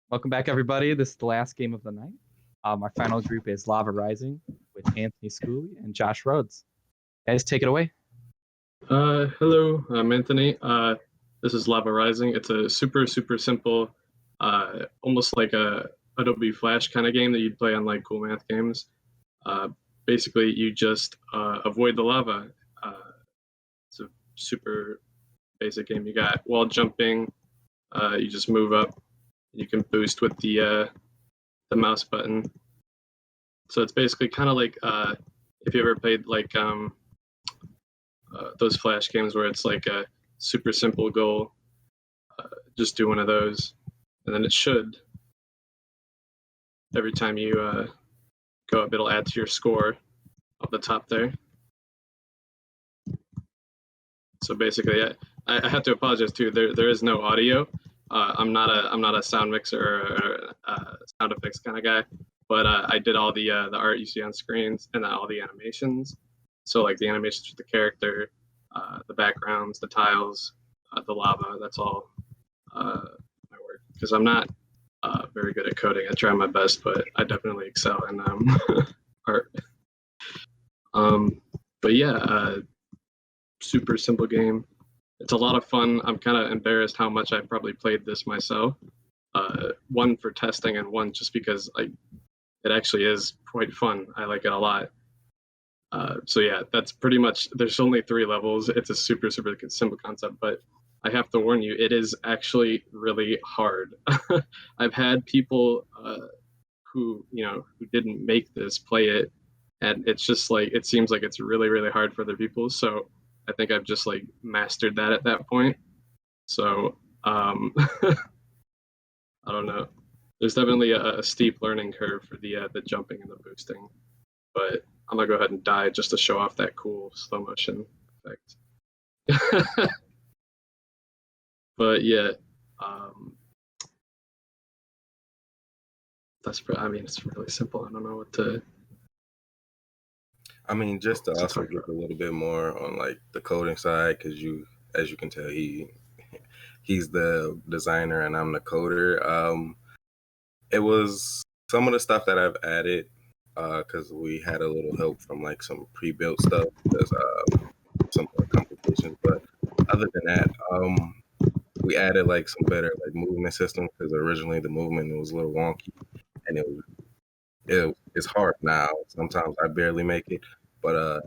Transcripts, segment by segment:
Welcome back, everybody. This is the last game of the night. Our final group is Lava Rising with Anthony Schooley and Josh Rhodes. Guys, take it away. Hello, I'm Anthony. This is Lava Rising. It's a super simple, almost like a Adobe Flash kind of game that you'd play on like cool math games. Basically, you just avoid the lava. It's a super basic game. You got wall jumping. You just move up. You can boost with the mouse button. So it's basically kind of like if you ever played like those Flash games where it's like a super simple goal. Just do one of those, and then it should, every time you go up, it'll add to your score up the top there. So basically, I have to apologize too. There is no audio. I'm not a sound mixer or sound effects kind of guy, but I did all the art you see on screens and all the animations. So like the animations for the character, the backgrounds, the tiles, the lava. That's all my work, because I'm not very good at coding. I try my best, but I definitely excel in art. But yeah, super simple game. It's a lot of fun. I'm kind of embarrassed how much I probably played this myself. One for testing and one just because it actually is quite fun. I like it a lot. So yeah, that's pretty much. There's only 3 levels. It's a super simple concept, but I have to warn you, it is actually really hard. I've had people who didn't make this play it, and it's just like it seems like it's really hard for other people. So I think I've just like mastered that at that point. So I don't know. There's definitely a steep learning curve for the jumping and the boosting, but I'm gonna go ahead and die just to show off that cool slow motion effect. But yeah, it's really simple. I don't know what to. I mean, just to also get a little bit more on like the coding side, because as you can tell, he's the designer and I'm the coder. It was some of the stuff that I've added because we had a little help from like some pre-built stuff, because some complications. But other than that, we added like some better like movement systems, because originally the movement was a little wonky, and it's hard now. Sometimes I barely make it, but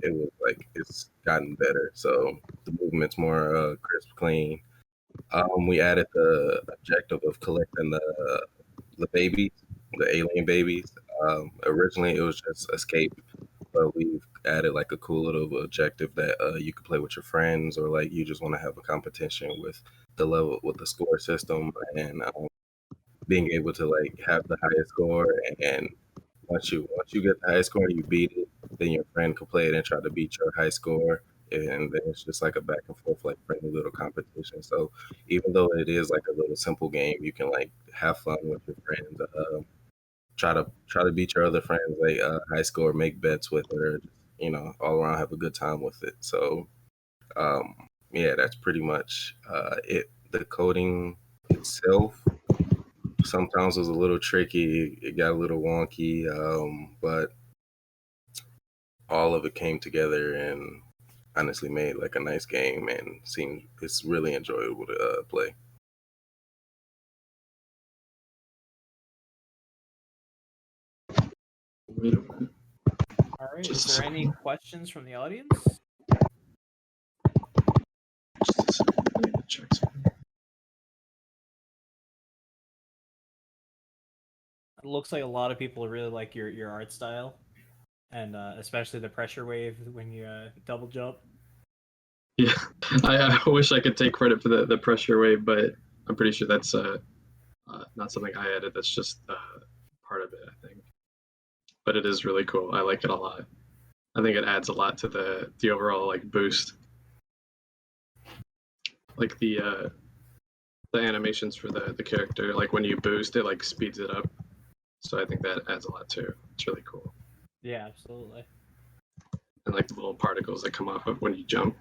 it was like it's gotten better. So the movement's more crisp, clean. We added the objective of collecting the babies, the alien babies. Originally it was just escape, but we've added like a cool little objective that you could play with your friends, or like you just want to have a competition with the score system, and being able to like have the highest score, and once you get the highest score, you beat it, then your friend can play it and try to beat your high score, and then it's just like a back and forth like friendly little competition. So even though it is like a little simple game, you can like have fun with your friends, try to beat your other friends, like high score, make bets with it, or all around have a good time with it. So yeah, that's pretty much it. The coding itself sometimes was a little tricky. It got a little wonky, but all of it came together and honestly made like a nice game, and it's really enjoyable to play. All right. Is there any questions from the audience? It looks like a lot of people really like your art style, and especially the pressure wave when you double jump. Yeah, I wish I could take credit for the pressure wave, but I'm pretty sure that's not something I added. That's just part of it, I think. But it is really cool. I like it a lot. I think it adds a lot to the overall like boost. Like the animations for the character, like when you boost, it like speeds it up. So I think that adds a lot too. It's really cool. Yeah, absolutely. And like the little particles that come off of when you jump.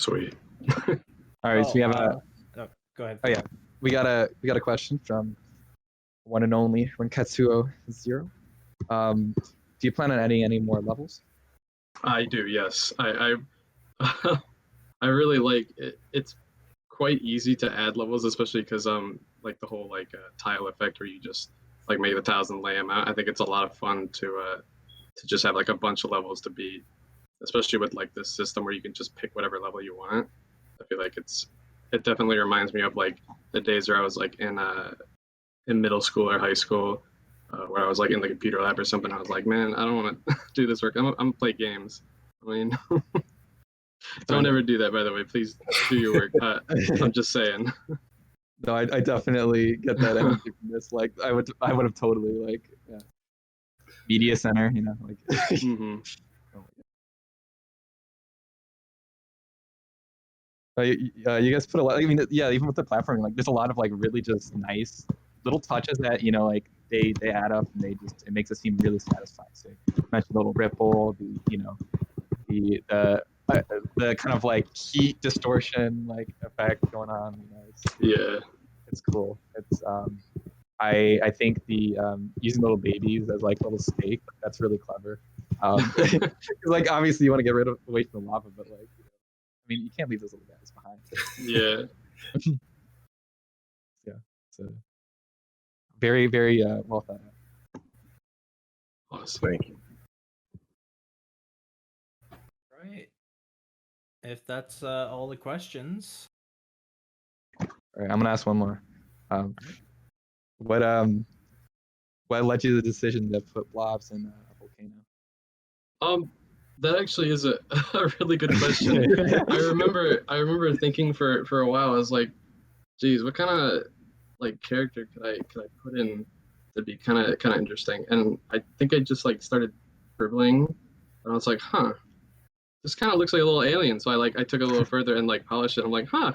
Sweet. All right, so we have a go ahead. Oh, yeah. we got a question from one and only Renketsuo Zero. Do you plan on adding any more levels? I do, yes. I I really like it. It's quite easy to add levels, especially because like the whole like tile effect where you just like make the tiles and lay them out. I think it's a lot of fun to just have like a bunch of levels to beat, especially with like this system where you can just pick whatever level you want. I feel like it definitely reminds me of like the days where I was like in middle school or high school, where I was like in the computer lab or something. I was like, man, I don't want to do this work. I'm gonna play games. I mean, don't ever do that, by the way. Please do your work. I'm just saying. No, I definitely get that energy from this. Like, I would have totally like media center, you know, like. Mm-hmm. You guys put a lot. I mean, yeah, even with the platforming, like, there's a lot of like really just nice little touches that, you know, like they add up and it makes it seem really satisfying. So you mentioned the little ripple, the kind of like heat distortion like effect going on. You know, it's cool. It's I think the using little babies as like little steak, that's really clever. Like, obviously you want to get away from the lava, but like, you know, I mean, you can't leave those little guys behind. Yeah. Yeah. So very, very well thought out. Awesome. Thank you. Right. If that's all the questions. All right, I'm gonna ask one more. What led you to the decision to put blobs in a volcano? That actually is a really good question. I remember thinking for a while. I was like, geez, what kind of like character could I put in to be kind of interesting? And I think I just like started scribbling, and I was like, huh, this kind of looks like a little alien. So I took it a little further and like polished it. I'm like, huh,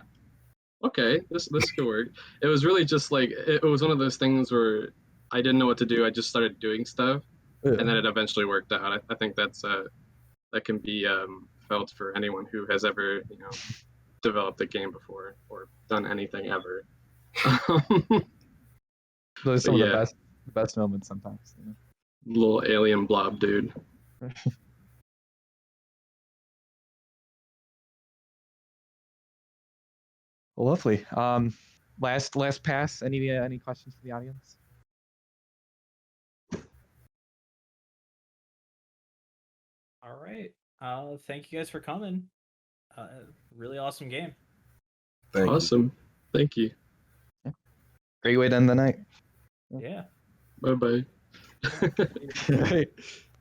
okay, this could work. It was really just like it was one of those things where I didn't know what to do. I just started doing stuff, and then it eventually worked out. I think that's that can be felt for anyone who has ever, you know, developed a game before or done anything ever. Those are some yeah, of the best moments sometimes. You know? little alien blob dude. Well, lovely. Last pass. Any questions for the audience? All right. Thank you guys for coming. Really awesome game. Awesome. Thank you. Yeah. Great way to end the night. Yeah. Bye bye. Right.